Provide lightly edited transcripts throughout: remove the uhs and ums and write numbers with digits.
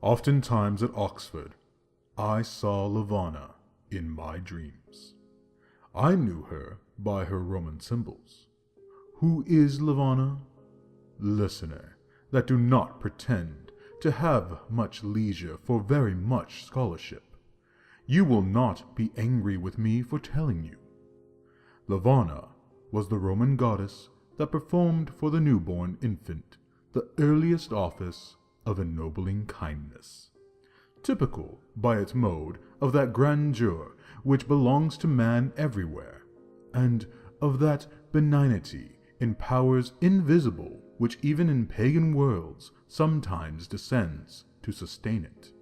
Oftentimes at Oxford, I saw Levana in my dreams. I knew her by her Roman symbols. Who is Levana? Listener, that do not pretend to have much leisure for very much scholarship, you will not be angry with me for telling you. Levana was the Roman goddess that performed for the newborn infant the earliest office of ennobling kindness, typical by its mode of that grandeur which belongs to man everywhere, and of that benignity in powers invisible which even in pagan worlds sometimes descends to sustain it.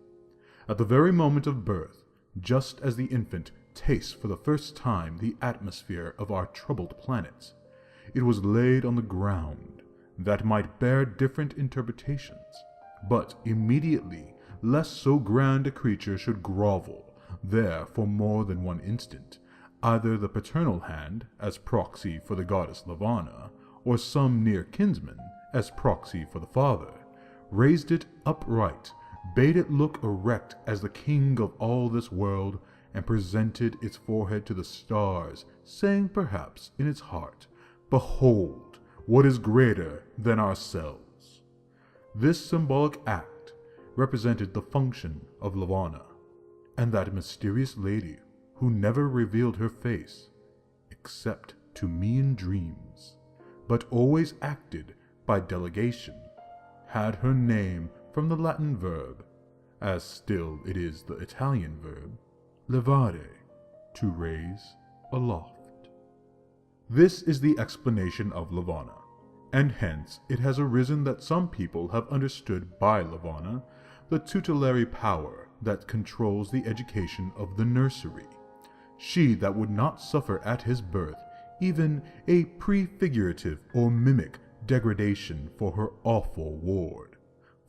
At the very moment of birth, just as the infant tastes for the first time the atmosphere of our troubled planet, it was laid on the ground that might bear different interpretations, but immediately lest so grand a creature should grovel there for more than one instant, either the paternal hand as proxy for the goddess Levana, or some near kinsman as proxy for the father, raised it upright, bade it look erect as the king of all this world, and presented its forehead to the stars, saying perhaps in its heart, "Behold, what is greater than ourselves." This symbolic act represented the function of Levana, and that mysterious lady who never revealed her face, except to me in dreams, but always acted by delegation, had her name from the Latin verb, as still it is the Italian verb, levare, to raise aloft. This is the explanation of Levana, and hence it has arisen that some people have understood by Levana the tutelary power that controls the education of the nursery, she that would not suffer at his birth even a prefigurative or mimic degradation for her awful ward,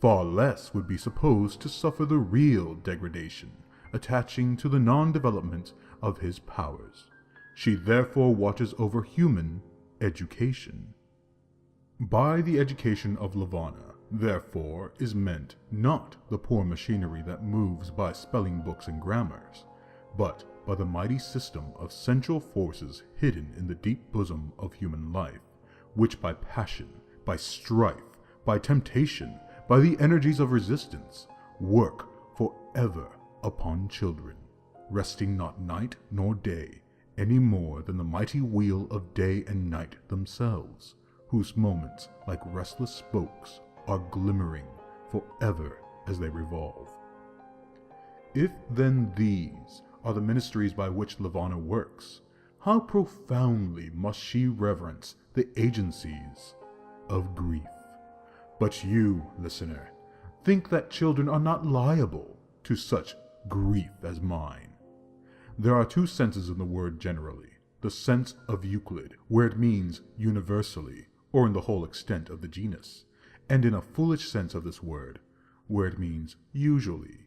far less would be supposed to suffer the real degradation attaching to the non-development of his powers. She therefore watches over human education. By the education of Levana, therefore, is meant not the poor machinery that moves by spelling books and grammars, but by the mighty system of central forces hidden in the deep bosom of human life, which by passion, by strife, by temptation, by the energies of resistance, work forever upon children, resting not night nor day, any more than the mighty wheel of day and night themselves, whose moments, like restless spokes, are glimmering forever as they revolve. If then these are the ministries by which Levana works, how profoundly must she reverence the agencies of grief. But you, listener, think that children are not liable to such grief as mine. There are two senses in the word generally, the sense of Euclid, where it means universally, or in the whole extent of the genus, and in a foolish sense of this word, where it means usually.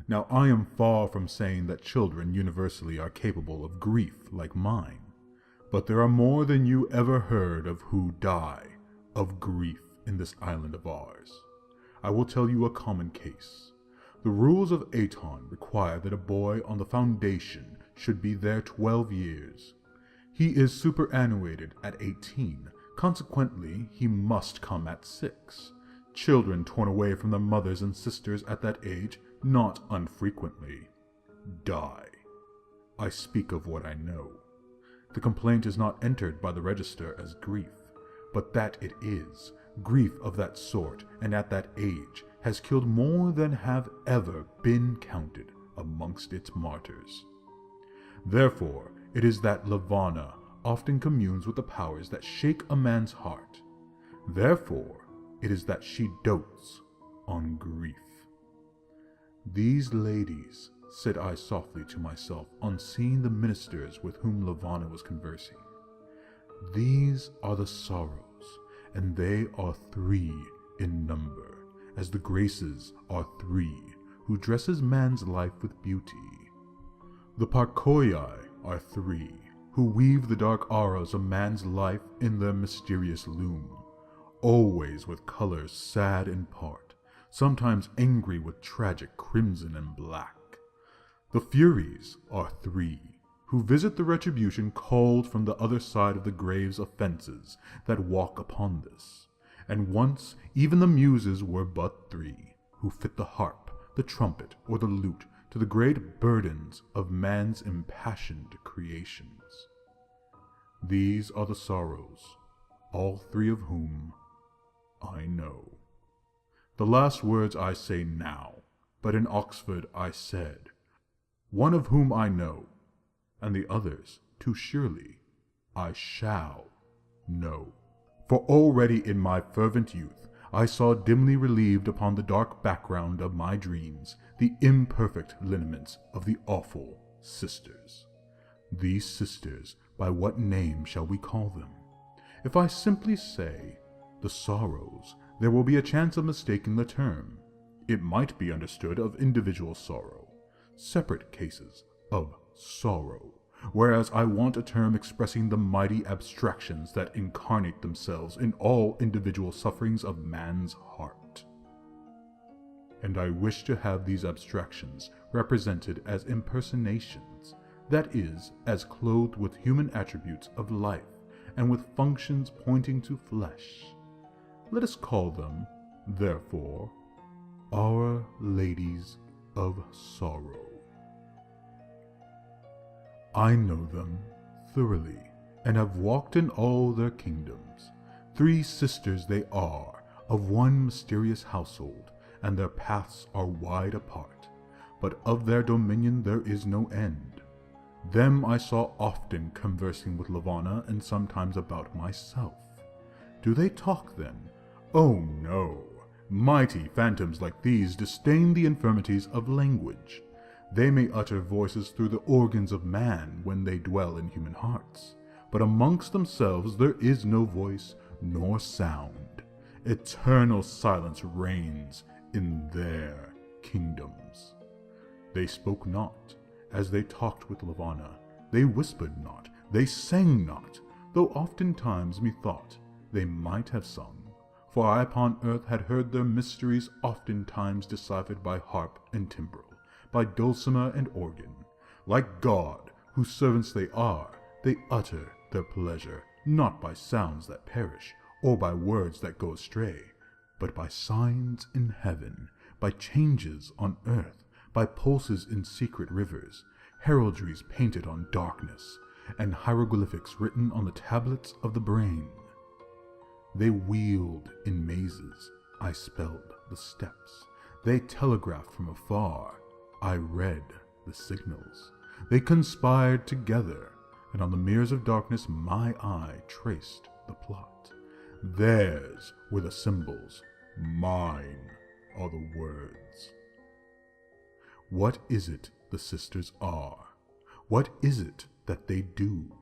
Now I am far from saying that children universally are capable of grief like mine, but there are more than you ever heard of who die of grief in this island of ours. I will tell you a common case. The rules of Aton require that a boy on the foundation should be there 12 years. He is superannuated at 18, consequently he must come at 6. Children torn away from their mothers and sisters at that age not unfrequently die. I speak of what I know. The complaint is not entered by the register as grief, but that it is. Grief of that sort and at that age has killed more than have ever been counted amongst its martyrs. Therefore it is that Levana often communes with the powers that shake a man's heart. Therefore it is that she dotes on grief. These ladies, said I softly to myself on seeing the ministers with whom Levana was conversing, these are the sorrows, and they are 3 in number, as the graces are 3, who dresses man's life with beauty. The Parkoiai are 3, who weave the dark auras of man's life in their mysterious loom, always with colors sad in part, sometimes angry with tragic crimson and black. The Furies are 3, who visit the retribution called from the other side of the grave's offenses that walk upon this. And once even the Muses were but 3, who fit the harp, the trumpet, or the lute to the great burdens of man's impassioned creations. These are the sorrows, all 3 of whom I know. The last words I say now, but in Oxford I said, one of whom I know, and the others, too surely, I shall know. For already in my fervent youth I saw dimly relieved upon the dark background of my dreams the imperfect lineaments of the awful sisters. These sisters, by what name shall we call them? If I simply say, the sorrows, there will be a chance of mistaking the term. It might be understood of individual sorrow, separate cases of sorrow, whereas I want a term expressing the mighty abstractions that incarnate themselves in all individual sufferings of man's heart. And I wish to have these abstractions represented as impersonations, that is, as clothed with human attributes of life and with functions pointing to flesh. Let us call them, therefore, Our Ladies of Sorrow. I know them thoroughly, and have walked in all their kingdoms. 3 sisters they are, of one mysterious household, and their paths are wide apart, but of their dominion there is no end. Them I saw often conversing with Levana, and sometimes about myself. Do they talk then? Oh no! Mighty phantoms like these disdain the infirmities of language. They may utter voices through the organs of man when they dwell in human hearts, but amongst themselves there is no voice nor sound. Eternal silence reigns in their kingdoms. They spoke not, as they talked with Levana. They whispered not, they sang not, though oftentimes methought they might have sung. For I upon earth had heard their mysteries oftentimes deciphered by harp and timbrel, by dulcimer and organ. Like God, whose servants they are, they utter their pleasure, not by sounds that perish, or by words that go astray, but by signs in heaven, by changes on earth, by pulses in secret rivers, heraldries painted on darkness, and hieroglyphics written on the tablets of the brain. They wheeled in mazes, I spelled the steps. They telegraphed from afar, I read the signals. They conspired together, and on the mirrors of darkness my eye traced the plot. Theirs were the symbols, mine are the words. What is it the sisters are? What is it that they do?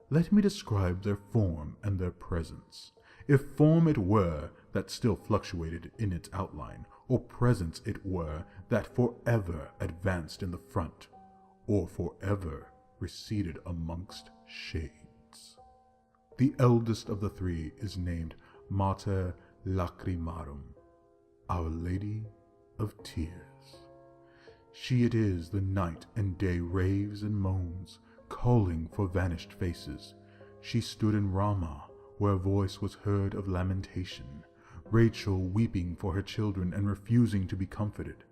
Let me describe their form and their presence. If form it were that still fluctuated in its outline, or presence it were that forever advanced in the front, or forever receded amongst shades. The eldest of the 3 is named Mater Lacrimarum, Our Lady of Tears. She it is the night and day raves and moans, calling for vanished faces. She stood in Ramah, where a voice was heard of lamentation, Rachel weeping for her children and refusing to be comforted.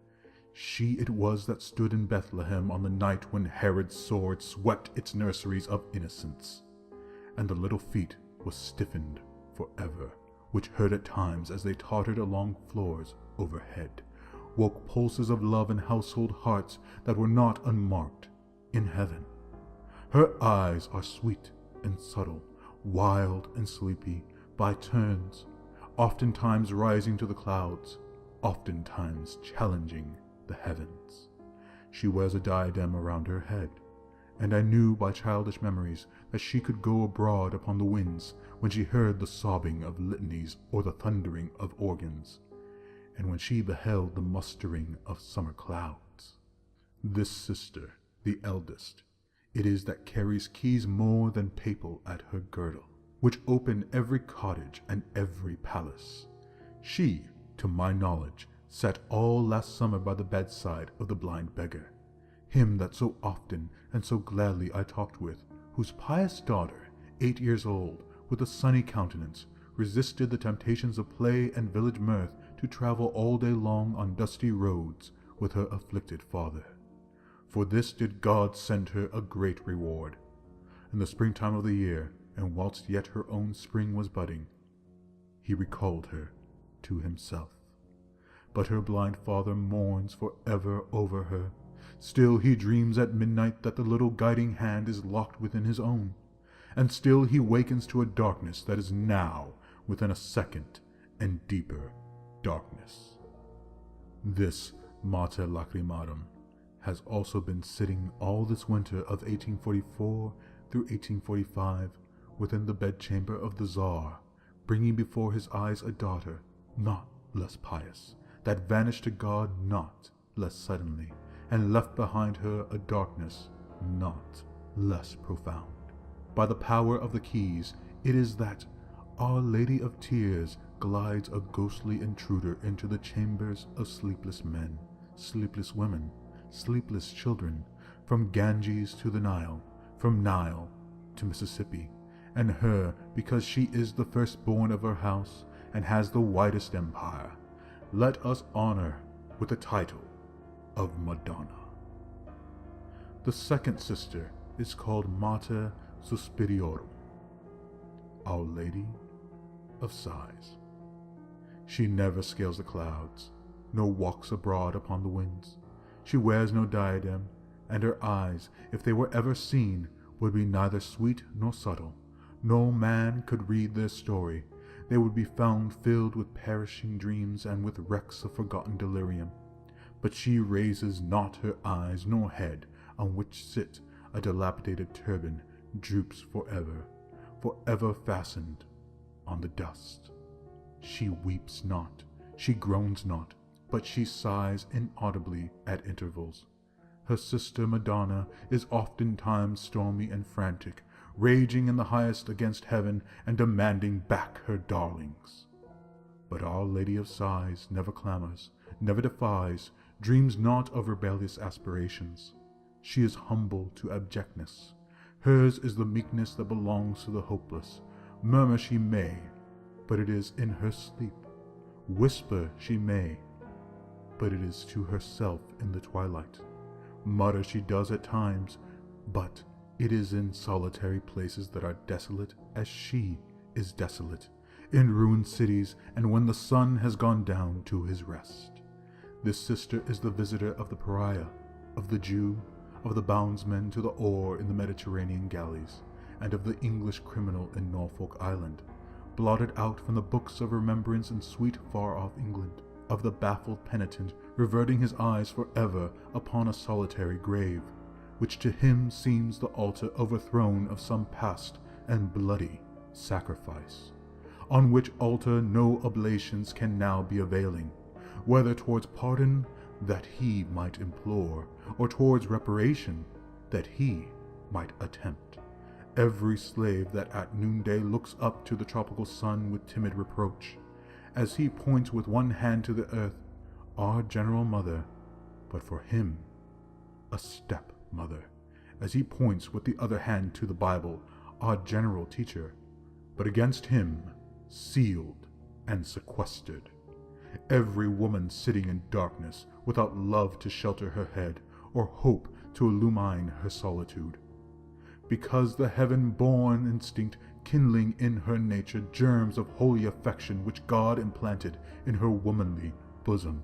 She it was that stood in Bethlehem on the night when Herod's sword swept its nurseries of innocence, and the little feet was stiffened forever, which heard at times as they tottered along floors overhead, woke pulses of love in household hearts that were not unmarked in heaven. Her eyes are sweet and subtle, wild and sleepy, by turns, oftentimes rising to the clouds, oftentimes challenging the heavens. She wears a diadem around her head, and I knew by childish memories that she could go abroad upon the winds when she heard the sobbing of litanies or the thundering of organs, and when she beheld the mustering of summer clouds. This sister, the eldest, it is that carries keys more than papal at her girdle, which open every cottage and every palace. She, to my knowledge, sat all last summer by the bedside of the blind beggar, him that so often and so gladly I talked with, whose pious daughter, 8 years old, with a sunny countenance, resisted the temptations of play and village mirth to travel all day long on dusty roads with her afflicted father. For this did God send her a great reward. In the springtime of the year, and whilst yet her own spring was budding, he recalled her to himself. But her blind father mourns for ever over her. Still he dreams at midnight that the little guiding hand is locked within his own, and still he wakens to a darkness that is now within a second and deeper darkness. This Mater Lacrimarum has also been sitting all this winter of 1844 through 1845 within the bedchamber of the Tsar, bringing before his eyes a daughter not less pious, that vanished to God not less suddenly, and left behind her a darkness not less profound. By the power of the keys, it is that Our Lady of Tears glides a ghostly intruder into the chambers of sleepless men, sleepless women, sleepless children, from Ganges to the Nile, from Nile to Mississippi, and her, because she is the firstborn of her house and has the widest empire, let us honor with the title of Madonna. The second sister is called Mater Suspiriorum, Our Lady of Sighs. She never scales the clouds, nor walks abroad upon the winds. She wears no diadem, and her eyes, if they were ever seen, would be neither sweet nor subtle. No man could read their story. They would be found filled with perishing dreams and with wrecks of forgotten delirium. But she raises not her eyes, nor head, on which sit a dilapidated turban, droops forever, forever fastened on the dust. She weeps not, she groans not, but she sighs inaudibly at intervals. Her sister Madonna is oftentimes stormy and frantic, raging in the highest against heaven and demanding back her darlings. But Our Lady of Sighs never clamors, never defies, dreams not of rebellious aspirations. She is humble to abjectness. Hers is the meekness that belongs to the hopeless. Murmur she may, but it is in her sleep. Whisper she may, but it is to herself in the twilight. Mutter she does at times, but it is in solitary places that are desolate as she is desolate, in ruined cities, and when the sun has gone down to his rest. This sister is the visitor of the pariah, of the Jew, of the bondsman to the oar in the Mediterranean galleys, and of the English criminal in Norfolk Island, blotted out from the books of remembrance in sweet far-off England, of the baffled penitent reverting his eyes forever upon a solitary grave, which to him seems the altar overthrown of some past and bloody sacrifice, on which altar no oblations can now be availing, whether towards pardon that he might implore, or towards reparation that he might attempt. Every slave that at noonday looks up to the tropical sun with timid reproach, as he points with one hand to the earth, our General Mother, but for him a step-mother, as he points with the other hand to the Bible, our general teacher, but against him sealed and sequestered. Every woman sitting in darkness, without love to shelter her head, or hope to illumine her solitude, because the heaven-born instinct kindling in her nature germs of holy affection which God implanted in her womanly bosom,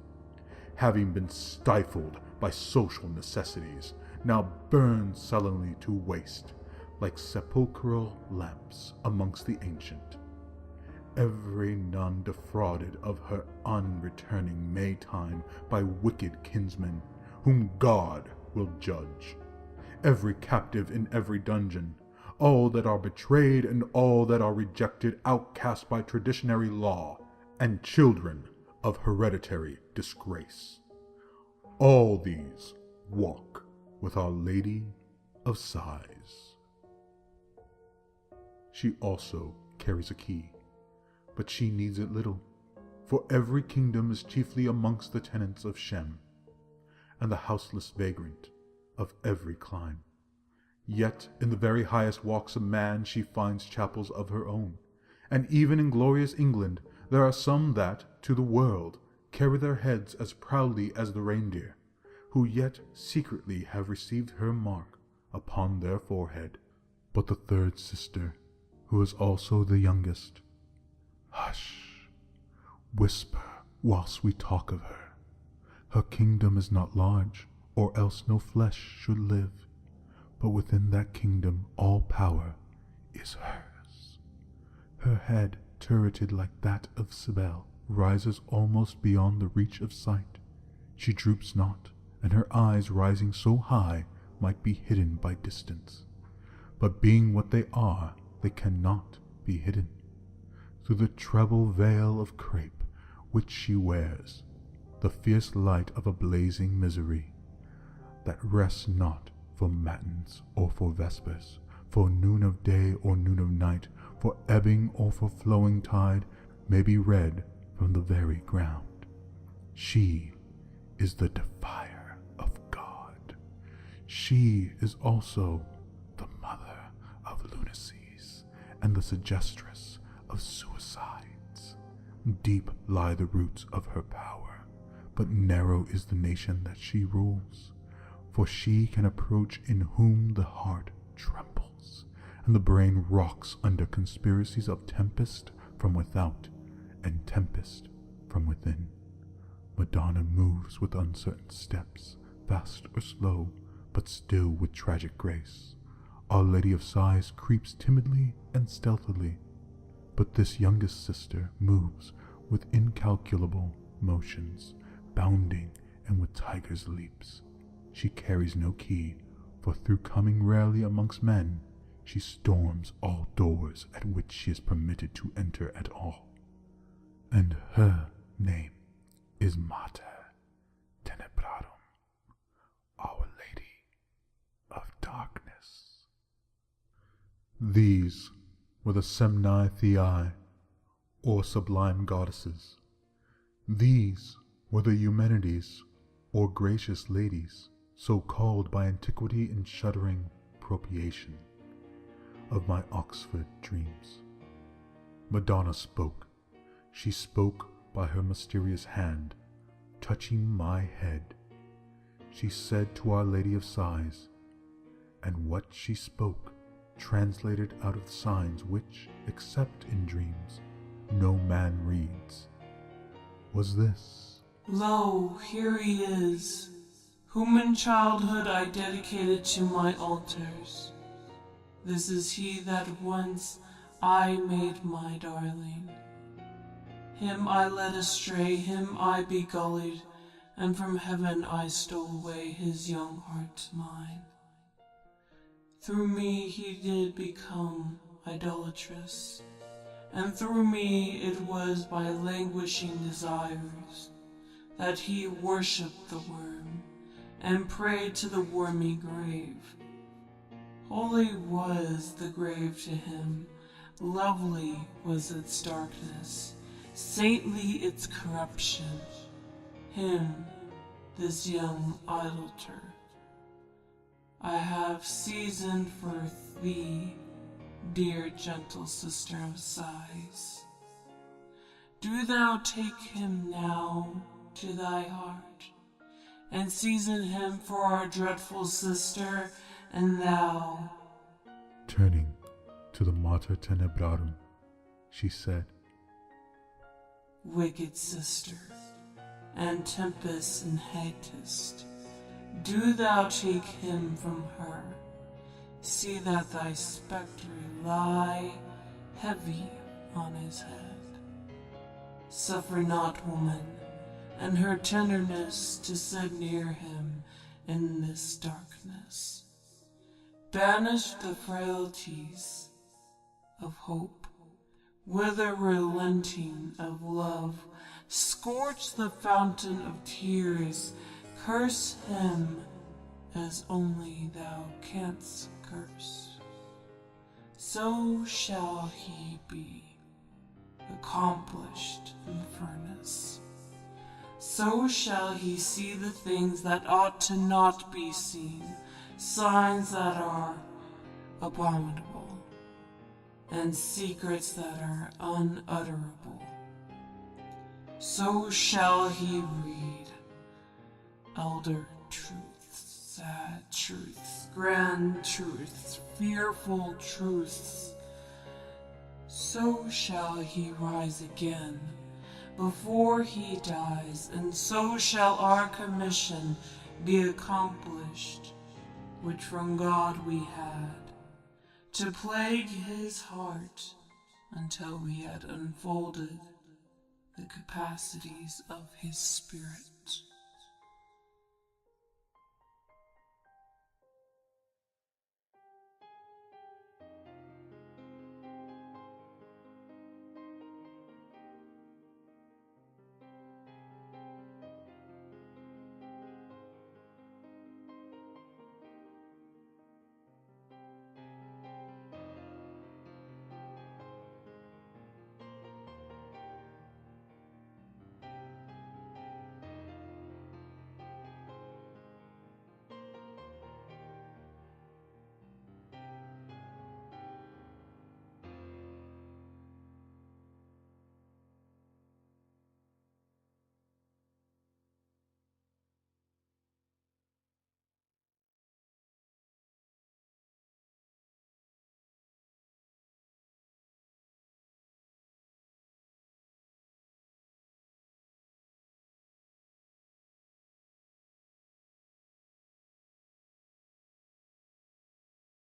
having been stifled by social necessities, now burns sullenly to waste, like sepulchral lamps amongst the ancient. Every nun defrauded of her unreturning Maytime by wicked kinsmen, whom God will judge. Every captive in every dungeon, all that are betrayed and all that are rejected, outcast by traditionary law, and children of hereditary disgrace. All these walk with Our Lady of Sighs. She also carries a key, but she needs it little. For every kingdom is chiefly amongst the tenants of Shem, and the houseless vagrant of every clime. Yet in the very highest walks of man she finds chapels of her own, and even in glorious England there are some that, to the world, carry their heads as proudly as the reindeer, who yet secretly have received her mark upon their forehead. But the third sister, who is also the youngest, hush, whisper whilst we talk of her. Her kingdom is not large, or else no flesh should live, but within that kingdom all power is hers. Her head, turreted like that of Cybele, rises almost beyond the reach of sight. She droops not, and her eyes, rising so high, might be hidden by distance. But being what they are, they cannot be hidden. Through the treble veil of crape which she wears, the fierce light of a blazing misery, that rests not for matins or for vespers, for noon of day or noon of night, for ebbing or for flowing tide, may be read from the very ground. She is the defier of God. She is also the mother of lunacies and the suggestress of suicides. Deep lie the roots of her power, but narrow is the nation that she rules. For she can approach in whom the heart trembles, and the brain rocks under conspiracies of tempest from without and tempest from within. Madonna moves with uncertain steps, fast or slow, but still with tragic grace. Our Lady of Sighs creeps timidly and stealthily, but this youngest sister moves with incalculable motions, bounding and with tiger's leaps. She carries no key, for through coming rarely amongst men, she storms all doors at which she is permitted to enter at all. And her name is Mater Tenebrarum, Our Lady of Darkness. These were the Semnae Theae, or sublime goddesses. These were the Eumenides, or gracious ladies, so called by antiquity in shuddering propitiation of my Oxford dreams. Madonna spoke. She spoke by her mysterious hand, touching my head. She said to Our Lady of Sighs, and what she spoke, translated out of signs which, except in dreams, no man reads, was this: Lo, here he is, whom in childhood I dedicated to my altars. This is he that once I made my darling. Him I led astray, him I begullied, and from heaven I stole away his young heart to mine. Through me he did become idolatrous, and through me it was by languishing desires that he worshipped the worm and prayed to the wormy grave. Holy was the grave to him, lovely was its darkness, saintly its corruption. Him, this young idolater, I have seasoned for thee, dear gentle sister of sighs. Do thou take him now to thy heart, and season him for our dreadful sister, and thou. Turning to the Mater Tenebrarum, she said, Wicked sister, and tempest and hatest, do thou take him from her. See that thy spectre lie heavy on his head. Suffer not woman, and her tenderness to sit near him in this darkness. Banish the frailties of hope, wither relenting of love, scorch the fountain of tears, curse him as only thou canst curse. So shall he be. accomplished in furnace. So shall he see the things that ought to not be seen, signs that are abominable, and secrets that are unutterable. So shall he read elder truths, sad truths, grand truths, fearful truths. So shall he rise again before he dies, and so shall our commission be accomplished, which from God we had, to plague his heart until we had unfolded the capacities of his spirit.